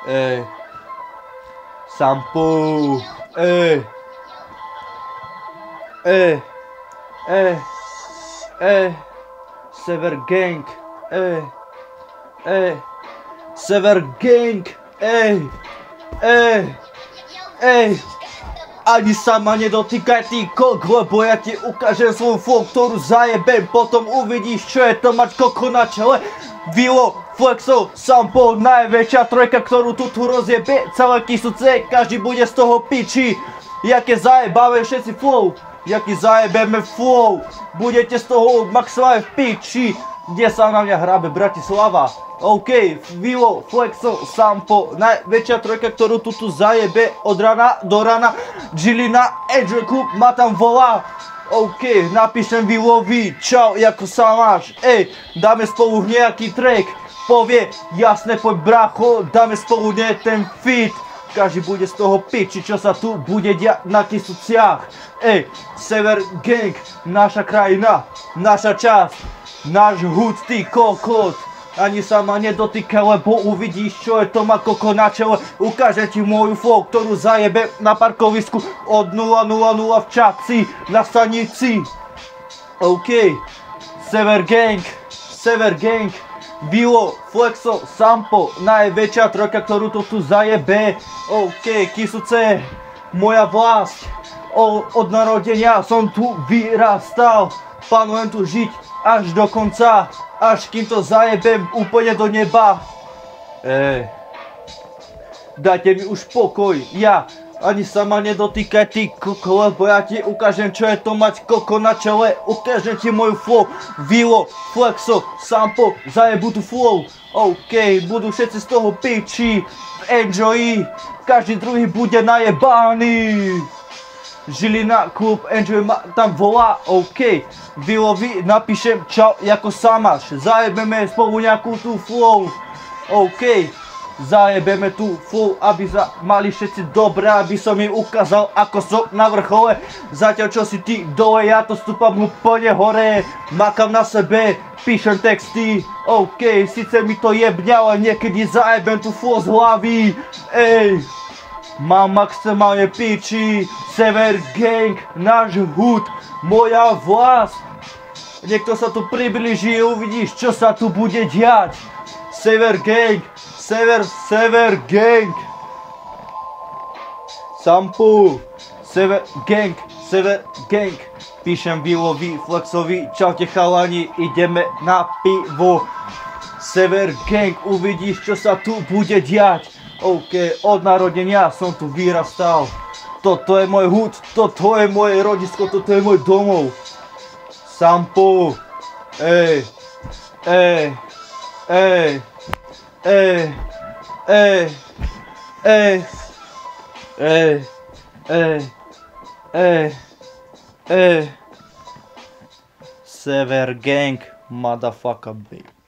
Ej. Sampo. Ej. Ej. Ej. Ej. Sever Gang. Ej. Ej. Sever Gang. Ej. Ej. Ej. Ani sa ma nedotýkaj ty kok, lebo ja ti ukážem svoju flow, ktorú zajebem. Potom uvidíš, čo je to mať koko na čele. Vilo, Flexo, Sampo, najväčšia trojka, ktorú tu rozjebe. Celé Kysuce, každý bude z toho piči. Jaké zajebáme všetci flow, jaký zajebeme flow. Budete z toho maximálne v piči. Kde sa na mňa hrabe Bratislava? OK, Vilo, Flexo, Sampo, najväčšia trojka, ktorú tu zajebe od rana do rana. Žilina, Angel Club ma tam volá. OK, napíšem Vilovi, čau, ako sa máš? Ej, dáme spolu nejaký track. Povie, jasne, poď bracho, dáme spolu ten feat. Každý bude z toho piči, čo sa tu bude diať na Kysuciach. Ej, Sever Gang, naša krajina, naša časť, náš hud, ty kokot. Ani sa ma nedotýka, lebo uvidíš, čo je to má koko na čele. Ukážem ti moju flow, ktorú zajebe na parkovisku od 000 v Čapci na stanici. OK, Sever Gang, Vilo, Flexo, Sampo, najväčšia trojka, ktorú to tu zajebe. OK, Kysuce, moja vlast. Od narodenia som tu vyrastal, plánujem tu žiť až do konca. Až kým to zajebem úplne do neba. Dajte mi už pokoj, ja ani sa ma nedotýkaj ty koko, lebo ja ti ukážem, čo je to mať koko na čele. Ukážem ti moju flow, Vilo, Flexo, Sampo, zajebu tu flow. OK, budú všetci z toho piči, enjoy, každý druhý bude najebaný. Žilina, klub, Enjoy ma tam volá, OK. Vilovi napíšem, čau, ako sa máš. Zajebeme spolu nejakú tú flow. OK. Zajebeme tú flow, aby sa mali všetci dobré, aby som im ukázal, ako som na vrchole. Zatiaľ čo si ty dole, ja to stúpam úplne hore. Makám na sebe, píšem texty. OK, síce mi to jebne, ale niekedy zajebem tú flow z hlavy. Ej. Mám maximálne piči, Sever Gang, náš hud, moja vlast. Niekto sa tu priblíži, uvidíš, čo sa tu bude diať. Sever Gang, Sever Gang. Sampo, Sever Gang. Píšem Vilovi, Flexovi, čaute chalani, ideme na pivo. Sever Gang, uvidíš, čo sa tu bude diať. OK, od narodenia som tu vyrastal. Toto je môj hud, toto je moje rodisko, toto je môj domov. Sampo, ej, ej, ej, ej, ej, ej, ej, ej, ej, ej. Sever Gang, motherfucker, baby.